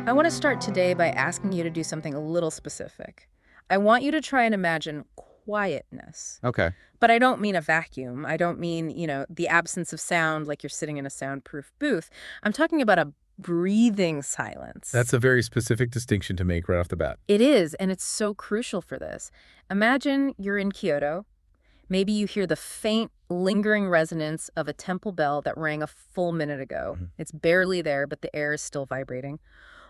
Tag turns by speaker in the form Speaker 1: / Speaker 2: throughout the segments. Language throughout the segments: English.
Speaker 1: I want to start today by asking you to do something a little specific. I want you to try and imagine quietness.
Speaker 2: Okay.
Speaker 1: But I don't mean a vacuum. I don't mean, the absence of sound like you're sitting in a soundproof booth. I'm talking about a breathing silence.
Speaker 2: That's a very specific distinction to make right off the bat.
Speaker 1: It is, and it's so crucial for this. Imagine you're in Kyoto. Maybe you hear the faint, lingering resonance of a temple bell that rang a full minute ago.
Speaker 2: Mm-hmm.
Speaker 1: It's barely there, but the air is still vibrating.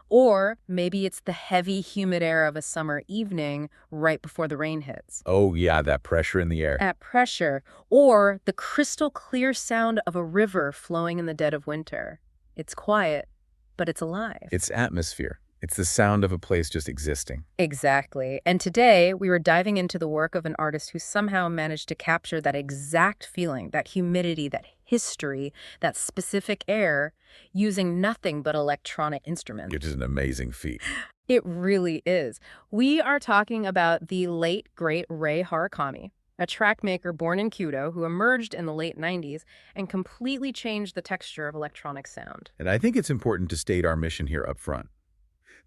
Speaker 1: Or maybe it's the heavy, humid air of a summer evening right before the rain hits.
Speaker 2: Oh, yeah, that pressure in the air.
Speaker 1: That pressure. Or the crystal clear sound of a river flowing in the dead of winter. It's quiet, but it's alive.
Speaker 2: It's atmosphere. It's the sound of a place just existing.
Speaker 1: Exactly. And today, we were diving into the work of an artist who somehow managed to capture that exact feeling, that humidity, that history, that specific air, using nothing but electronic instruments.
Speaker 2: Which is an amazing feat.
Speaker 1: It really is. We are talking about the late, great Rei Harakami, a track maker born in Kyoto who emerged in the late 90s and completely changed the texture of electronic sound.
Speaker 2: And I think it's important to state our mission here up front.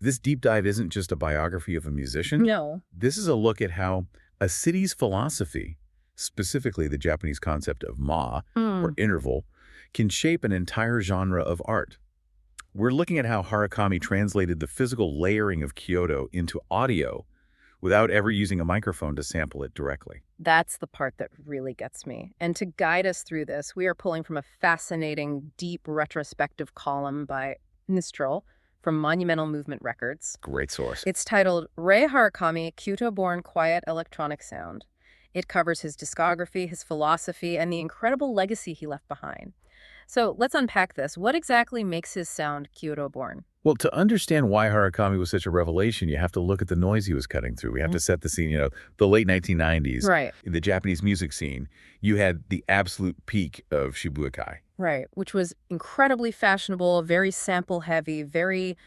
Speaker 2: This deep dive isn't just a biography of a musician.
Speaker 1: No.
Speaker 2: This is a look at how a city's philosophy, specifically the Japanese concept of or interval, can shape an entire genre of art. We're looking at how Harakami translated the physical layering of Kyoto into audio without ever using a microphone to sample it directly.
Speaker 1: That's the part that really gets me. And to guide us through this, we are pulling from a fascinating, deep retrospective column by Nistrel from Monumental Movement Records.
Speaker 2: Great source.
Speaker 1: It's titled Rei Harakami, Kyoto-Born Quiet Electronic Sound. It covers his discography, his philosophy, and the incredible legacy he left behind. So let's unpack this. What exactly makes his sound Kyoto-born?
Speaker 2: Well, to understand why Harakami was such a revelation, you have to look at the noise he was cutting through. We have to set the scene, the late 1990s.
Speaker 1: Right.
Speaker 2: In the Japanese music scene, you had the absolute peak of Shibuya-kai.
Speaker 1: Right, which was incredibly fashionable, very sample-heavy, very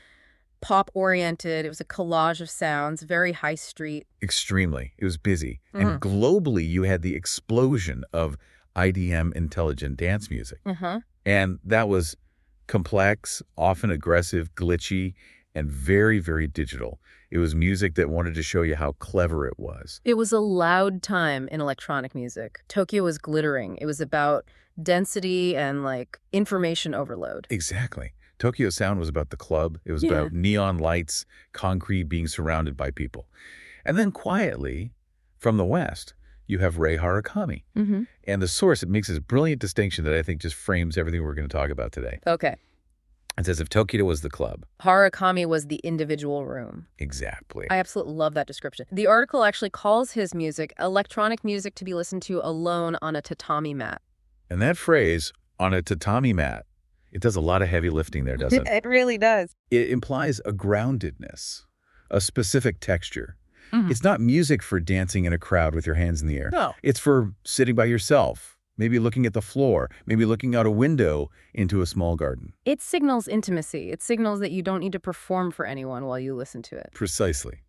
Speaker 1: pop-oriented. It was a collage of sounds, very high street.
Speaker 2: Extremely. It was busy. And globally, you had the explosion of IDM intelligent dance music. And that was complex, often aggressive, glitchy, and very, very digital. It was music that wanted to show you how clever it was.
Speaker 1: It was a loud time in electronic music. Tokyo was glittering. It was about density and, information overload.
Speaker 2: Exactly. Tokyo Sound was about the club. It was about neon lights, concrete, being surrounded by people. And then quietly, from the West, you have Rei Harakami. And the source, it makes this brilliant distinction that I think just frames everything we're going to talk about today.
Speaker 1: Okay.
Speaker 2: It says if Tokyo was the club.
Speaker 1: Harakami was the individual room.
Speaker 2: Exactly.
Speaker 1: I absolutely love that description. The article actually calls his music electronic music to be listened to alone on a tatami mat.
Speaker 2: And that phrase, on a tatami mat, it does a lot of heavy lifting there, doesn't it?
Speaker 1: It really does.
Speaker 2: It implies a groundedness, a specific texture. It's not music for dancing in a crowd with your hands in the air.
Speaker 1: No.
Speaker 2: It's for sitting by yourself, maybe looking at the floor, maybe looking out a window into a small garden.
Speaker 1: It signals intimacy. It signals that you don't need to perform for anyone while you listen to it.
Speaker 2: Precisely.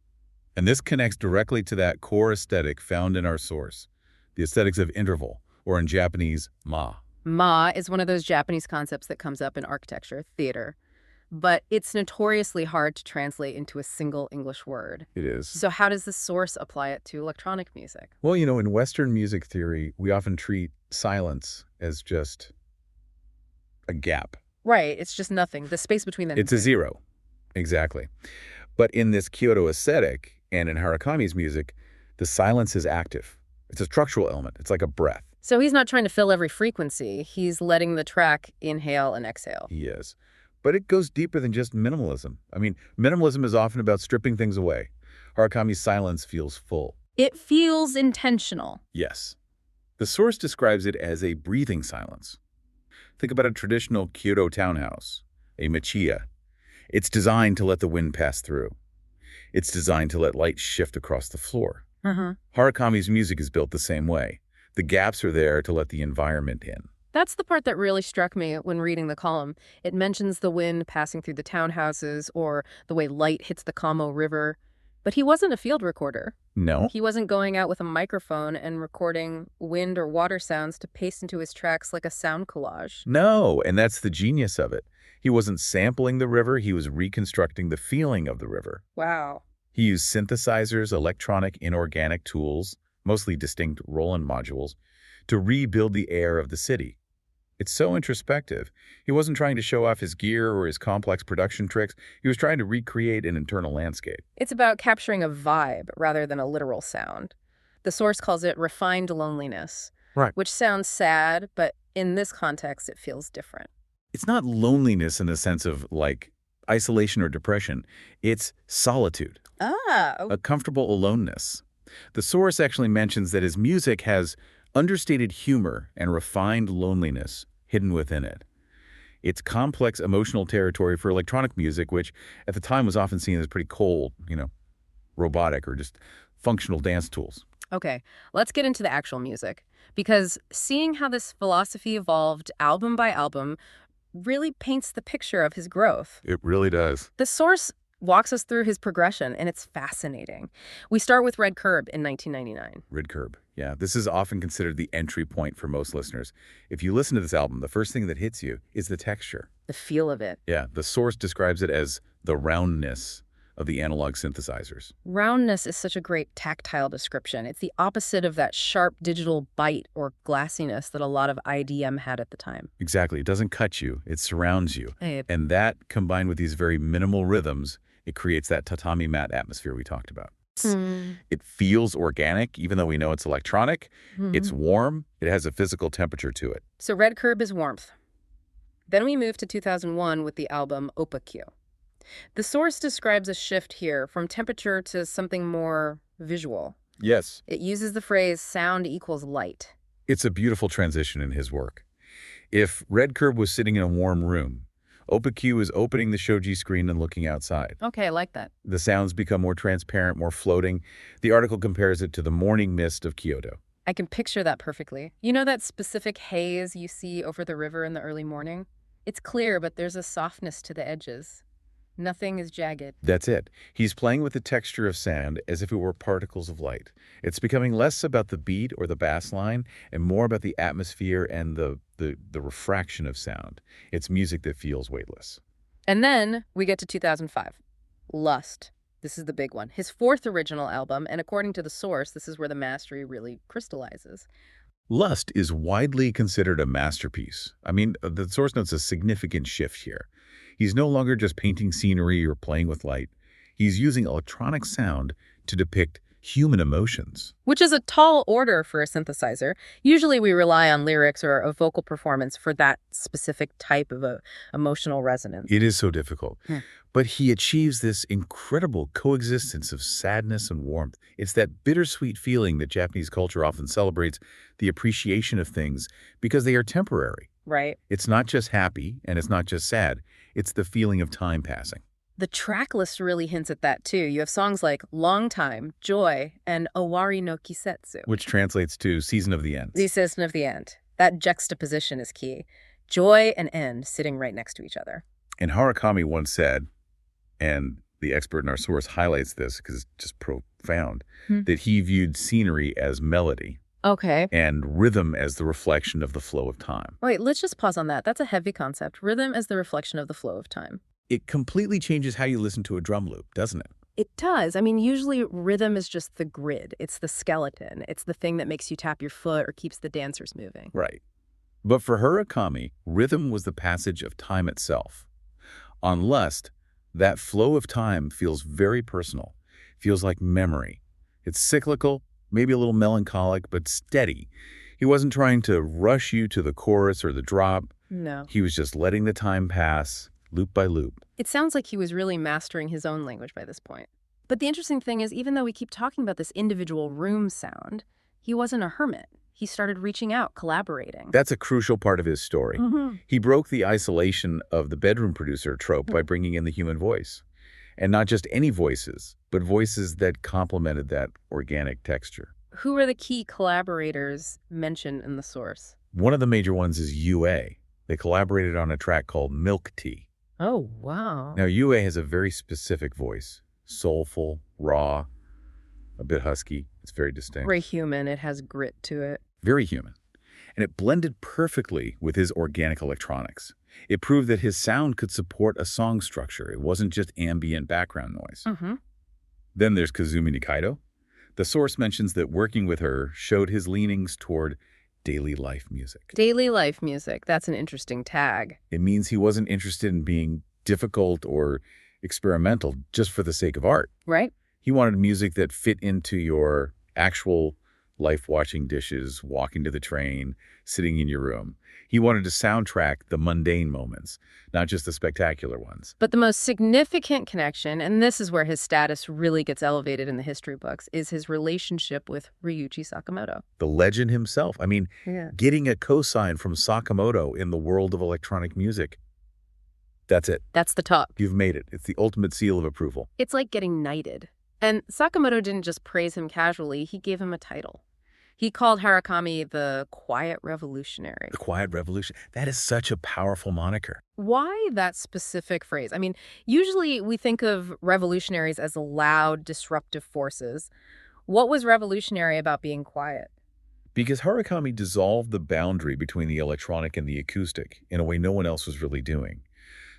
Speaker 2: And this connects directly to that core aesthetic found in our source, the aesthetics of interval, or in Japanese, ma.
Speaker 1: Ma is one of those Japanese concepts that comes up in architecture, theater, but it's notoriously hard to translate into a single English word.
Speaker 2: It is.
Speaker 1: So how does the source apply it to electronic music?
Speaker 2: Well, in Western music theory, we often treat silence as just a gap.
Speaker 1: Right, it's just nothing. The space between them.
Speaker 2: It's a zero. Exactly. But in this Kyoto aesthetic and in Harakami's music, the silence is active. It's a structural element. It's like a breath.
Speaker 1: So he's not trying to fill every frequency. He's letting the track inhale and exhale.
Speaker 2: He is. But it goes deeper than just minimalism. Minimalism is often about stripping things away. Harakami's silence feels full.
Speaker 1: It feels intentional.
Speaker 2: Yes. The source describes it as a breathing silence. Think about a traditional Kyoto townhouse, a machiya. It's designed to let the wind pass through. It's designed to let light shift across the floor. Harakami's music is built the same way. The gaps are there to let the environment in.
Speaker 1: That's the part that really struck me when reading the column. It mentions the wind passing through the townhouses or the way light hits the Kamo River. But he wasn't a field recorder.
Speaker 2: No.
Speaker 1: He wasn't going out with a microphone and recording wind or water sounds to paste into his tracks like a sound collage.
Speaker 2: No, and that's the genius of it. He wasn't sampling the river, he was reconstructing the feeling of the river.
Speaker 1: Wow.
Speaker 2: He used synthesizers, electronic inorganic tools, mostly distinct Roland modules, to rebuild the air of the city. It's so introspective. He wasn't trying to show off his gear or his complex production tricks. He was trying to recreate an internal landscape.
Speaker 1: It's about capturing a vibe rather than a literal sound. The source calls it refined loneliness,
Speaker 2: Right.
Speaker 1: which sounds sad, but in this context, it feels different.
Speaker 2: It's not loneliness in the sense of, like, isolation or depression. It's solitude, a comfortable aloneness. The source actually mentions that his music has understated humor and refined loneliness hidden within it. It's complex emotional territory for electronic music, which at the time was often seen as pretty cold, robotic or just functional dance tools.
Speaker 1: Okay, let's get into the actual music, because seeing how this philosophy evolved album by album really paints the picture of his growth.
Speaker 2: It really does.
Speaker 1: The source walks us through his progression, and it's fascinating. We start with Red Curb in 1999.
Speaker 2: Red Curb. Yeah, this is often considered the entry point for most listeners. If you listen to this album, the first thing that hits you is the texture.
Speaker 1: The feel of it.
Speaker 2: Yeah, the source describes it as the roundness of the analog synthesizers.
Speaker 1: Roundness is such a great tactile description. It's the opposite of that sharp digital bite or glassiness that a lot of IDM had at the time.
Speaker 2: Exactly. It doesn't cut you. It surrounds you.
Speaker 1: Hey,
Speaker 2: And that, combined with these very minimal rhythms, it creates that tatami mat atmosphere we talked about. It feels organic, even though we know it's electronic. It's warm. It has a physical temperature to it.
Speaker 1: So Red Curb is warmth. Then we move to 2001 with the album Opakyo. The source describes a shift here from temperature to something more visual.
Speaker 2: Yes.
Speaker 1: It uses the phrase sound equals light.
Speaker 2: It's a beautiful transition in his work. If Red Curb was sitting in a warm room, Opakyo is opening the shoji screen and looking outside.
Speaker 1: Okay, I like that.
Speaker 2: The sounds become more transparent, more floating. The article compares it to the morning mist of Kyoto.
Speaker 1: I can picture that perfectly. You know that specific haze you see over the river in the early morning? It's clear, but there's a softness to the edges. Nothing is jagged.
Speaker 2: That's it. He's playing with the texture of sand as if it were particles of light. It's becoming less about the beat or the bass line and more about the atmosphere and the refraction of sound. It's music that feels weightless.
Speaker 1: And then we get to 2005. Lust. This is the big one. His fourth original album, and according to the source, this is where the mastery really crystallizes.
Speaker 2: Lust is widely considered a masterpiece. I mean, the source notes a significant shift here. He's no longer just painting scenery or playing with light. He's using electronic sound to depict human emotions.
Speaker 1: Which is a tall order for a synthesizer. Usually we rely on lyrics or a vocal performance for that specific type of emotional resonance.
Speaker 2: It is so difficult. But he achieves this incredible coexistence of sadness and warmth. It's that bittersweet feeling that Japanese culture often celebrates, the appreciation of things, because they are temporary.
Speaker 1: Right.
Speaker 2: It's not just happy, and it's not just sad. It's the feeling of time passing.
Speaker 1: The track list really hints at that, too. You have songs like Long Time, Joy, and Owari no Kisetsu.
Speaker 2: Which translates to Season of the End.
Speaker 1: The Season of the End. That juxtaposition is key. Joy and end sitting right next to each other.
Speaker 2: And Harakami once said, and the expert in our source highlights this because it's just profound, that he viewed scenery as melody.
Speaker 1: Okay.
Speaker 2: And rhythm as the reflection of the flow of time.
Speaker 1: Wait, let's just pause on that. That's a heavy concept. Rhythm as the reflection of the flow of time.
Speaker 2: It completely changes how you listen to a drum loop, doesn't it?
Speaker 1: It does. I mean, usually rhythm is just the grid. It's the skeleton. It's the thing that makes you tap your foot or keeps the dancers moving.
Speaker 2: Right. But for Harakami, rhythm was the passage of time itself. On Lust, that flow of time feels very personal, feels like memory. It's cyclical, maybe a little melancholic, but steady. He wasn't trying to rush you to the chorus or the drop.
Speaker 1: No.
Speaker 2: He was just letting the time pass, loop by loop.
Speaker 1: It sounds like he was really mastering his own language by this point. But the interesting thing is, even though we keep talking about this individual room sound, he wasn't a hermit. He started reaching out, collaborating.
Speaker 2: That's a crucial part of his story. He broke the isolation of the bedroom producer trope by bringing in the human voice. And not just any voices, but voices that complemented that organic texture.
Speaker 1: Who are the key collaborators mentioned in the source?
Speaker 2: One of the major ones is UA. They collaborated on a track called Milk Tea.
Speaker 1: Oh, wow.
Speaker 2: Now, UA has a very specific voice. Soulful, raw, a bit husky. It's very distinct.
Speaker 1: Very human. It has grit to it.
Speaker 2: Very human. And it blended perfectly with his organic electronics. It proved that his sound could support a song structure. It wasn't just ambient background noise.
Speaker 1: Mm-hmm.
Speaker 2: Then there's Kazumi Nikaido. The source mentions that working with her showed his leanings toward daily life music.
Speaker 1: Daily life music. That's an interesting tag.
Speaker 2: It means he wasn't interested in being difficult or experimental just for the sake of art.
Speaker 1: Right?
Speaker 2: He wanted music that fit into your actual life, washing dishes, walking to the train, sitting in your room. He wanted to soundtrack the mundane moments, not just the spectacular ones.
Speaker 1: But the most significant connection, and this is where his status really gets elevated in the history books, is his relationship with Ryuichi Sakamoto.
Speaker 2: The legend himself. I mean,
Speaker 1: Yeah.
Speaker 2: getting a cosign from Sakamoto in the world of electronic music. That's it.
Speaker 1: That's the top.
Speaker 2: You've made it. It's the ultimate seal of approval.
Speaker 1: It's like getting knighted. And Sakamoto didn't just praise him casually, he gave him a title. He called Harakami the Quiet Revolutionary.
Speaker 2: The Quiet Revolution. That is such a powerful moniker.
Speaker 1: Why that specific phrase? I mean, usually we think of revolutionaries as loud, disruptive forces. What was revolutionary about being quiet?
Speaker 2: Because Harakami dissolved the boundary between the electronic and the acoustic in a way no one else was really doing.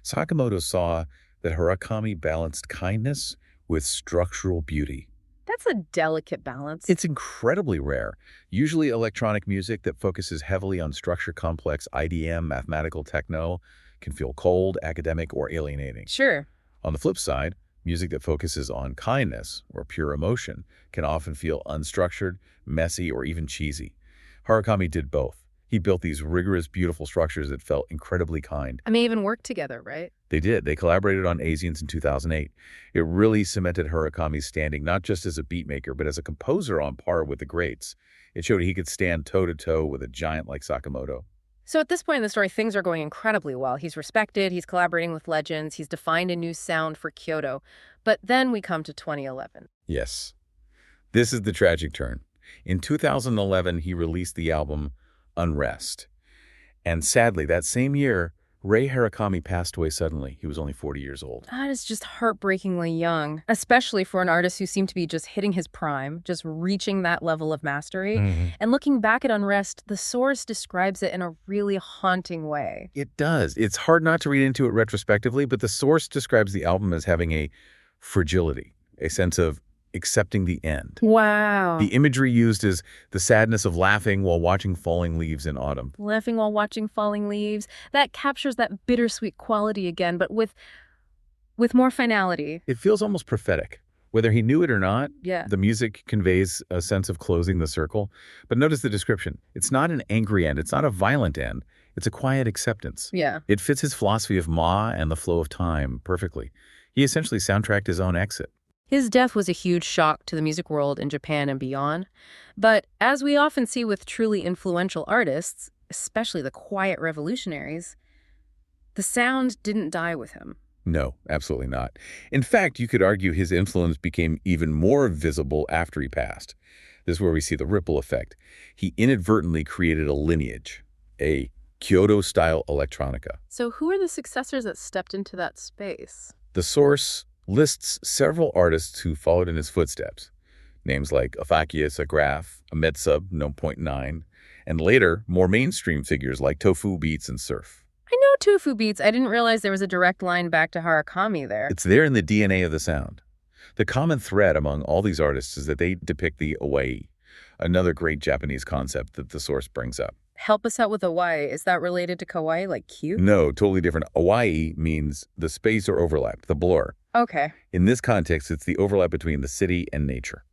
Speaker 2: Sakamoto saw that Harakami balanced kindness with structural beauty.
Speaker 1: That's a delicate balance.
Speaker 2: It's incredibly rare. Usually electronic music that focuses heavily on structure-complex IDM, mathematical techno, can feel cold, academic, or alienating.
Speaker 1: Sure.
Speaker 2: On the flip side, music that focuses on kindness or pure emotion can often feel unstructured, messy, or even cheesy. Harakami did both. He built these rigorous, beautiful structures that felt incredibly kind.
Speaker 1: And they even worked together, right?
Speaker 2: They did. They collaborated on Asians in 2008. It really cemented Harakami's standing not just as a beatmaker, but as a composer on par with the greats. It showed he could stand toe-to-toe with a giant like Sakamoto.
Speaker 1: So at this point in the story, things are going incredibly well. He's respected, he's collaborating with legends, he's defined a new sound for Kyoto. But then we come to 2011.
Speaker 2: Yes. This is the tragic turn. In 2011, he released the album Unrest. And sadly, that same year, Rei Harakami passed away suddenly. He was only 40 years old.
Speaker 1: That is just heartbreakingly young, especially for an artist who seemed to be just hitting his prime, just reaching that level of mastery. And looking back at Unrest, the source describes it in a really haunting way.
Speaker 2: It does. It's hard not to read into it retrospectively, but the source describes the album as having a fragility, a sense of accepting the end.
Speaker 1: Wow.
Speaker 2: The imagery used is the sadness of laughing while watching falling leaves in autumn.
Speaker 1: Laughing while watching falling leaves. That captures that bittersweet quality again, but with more finality.
Speaker 2: It feels almost prophetic. Whether he knew it or not,
Speaker 1: Yeah.
Speaker 2: the music conveys a sense of closing the circle. But notice the description. It's not an angry end. It's not a violent end. It's a quiet acceptance.
Speaker 1: Yeah.
Speaker 2: It fits his philosophy of Ma and the flow of time perfectly. He essentially soundtracked his own exit.
Speaker 1: His death was a huge shock to the music world in Japan and beyond. But as we often see with truly influential artists, especially the quiet revolutionaries, the sound didn't die with him.
Speaker 2: No, absolutely not. In fact, you could argue his influence became even more visible after he passed. This is where we see the ripple effect. He inadvertently created a lineage, a Kyoto-style electronica.
Speaker 1: So who are the successors that stepped into that space?
Speaker 2: The source lists several artists who followed in his footsteps. Names like Afakius Agraf, Ametsub, No. 9, and later, more mainstream figures like Tofu Beats and Surf.
Speaker 1: I know Tofu Beats. I didn't realize there was a direct line back to Harakami there.
Speaker 2: It's there in the DNA of the sound. The common thread among all these artists is that they depict the Awai, another great Japanese concept that the source brings up.
Speaker 1: Help us out with Hawaii. Is that related to kawaii, like cute?
Speaker 2: No, totally different. Awai means the space or overlap, the blur.
Speaker 1: Okay.
Speaker 2: In this context, it's the overlap between the city and nature.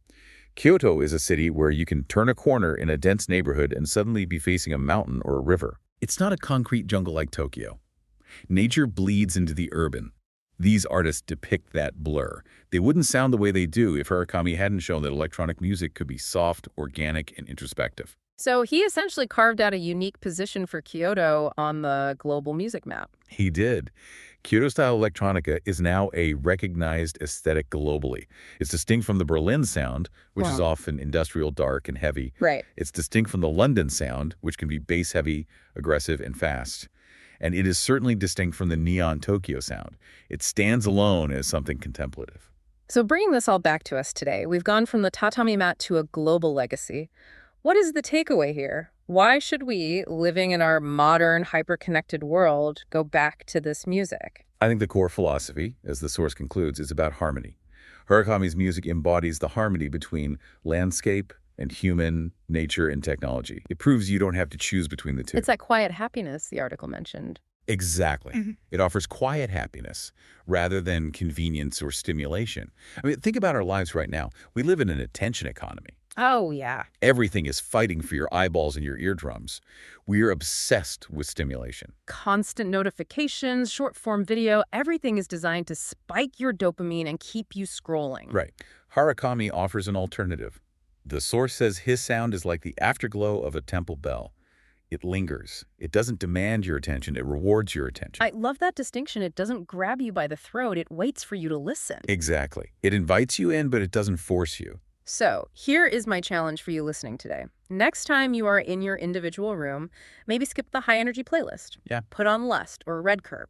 Speaker 2: Kyoto is a city where you can turn a corner in a dense neighborhood and suddenly be facing a mountain or a river. It's not a concrete jungle like Tokyo. Nature bleeds into the urban. These artists depict that blur. They wouldn't sound the way they do if Harakami hadn't shown that electronic music could be soft, organic, and introspective.
Speaker 1: So he essentially carved out a unique position for Kyoto on the global music map.
Speaker 2: He did. Kyoto-style electronica is now a recognized aesthetic globally. It's distinct from the Berlin sound, which is often industrial, dark, and heavy.
Speaker 1: Right.
Speaker 2: It's distinct from the London sound, which can be bass-heavy, aggressive, and fast. And it is certainly distinct from the neon Tokyo sound. It stands alone as something contemplative.
Speaker 1: So bringing this all back to us today, we've gone from the tatami mat to a global legacy. What is the takeaway here? Why should we, living in our modern, hyper-connected world, go back to this music?
Speaker 2: I think the core philosophy, as the source concludes, is about harmony. Harakami's music embodies the harmony between landscape and human, nature, and technology. It proves you don't have to choose between the two.
Speaker 1: It's that quiet happiness the article mentioned.
Speaker 2: Exactly. It offers quiet happiness rather than convenience or stimulation. I mean, think about our lives right now. We live in an attention economy.
Speaker 1: Oh, yeah.
Speaker 2: Everything is fighting for your eyeballs and your eardrums. We're obsessed with stimulation.
Speaker 1: Constant notifications, short-form video, everything is designed to spike your dopamine and keep you scrolling.
Speaker 2: Right. Harakami offers an alternative. The source says his sound is like the afterglow of a temple bell. It lingers. It doesn't demand your attention. It rewards your attention.
Speaker 1: I love that distinction. It doesn't grab you by the throat. It waits for you to listen.
Speaker 2: Exactly. It invites you in, but it doesn't force you.
Speaker 1: So, here is my challenge for you listening today. Next time you are in your individual room, maybe skip the high-energy playlist.
Speaker 2: Yeah.
Speaker 1: Put on Lust or Red Curb.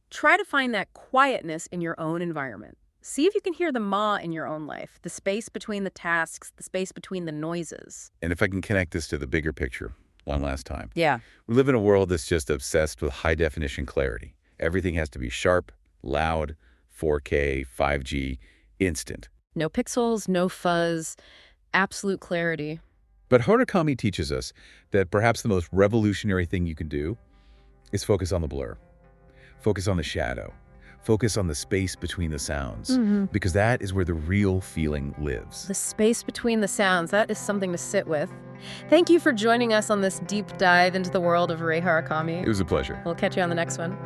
Speaker 1: Try to find that quietness in your own environment. See if you can hear the ma in your own life, the space between the tasks, the space between the noises.
Speaker 2: And if I can connect this to the bigger picture one last time.
Speaker 1: Yeah.
Speaker 2: We live in a world that's just obsessed with high-definition clarity. Everything has to be sharp, loud, 4K, 5G, instant.
Speaker 1: No pixels, no fuzz, absolute clarity.
Speaker 2: But Harakami teaches us that perhaps the most revolutionary thing you can do is focus on the blur. Focus on the shadow. Focus on the space between the sounds. Because that is where the real feeling lives.
Speaker 1: The space between the sounds, that is something to sit with. Thank you for joining us on this deep dive into the world of Rei Harakami.
Speaker 2: It was a pleasure.
Speaker 1: We'll catch you on the next one.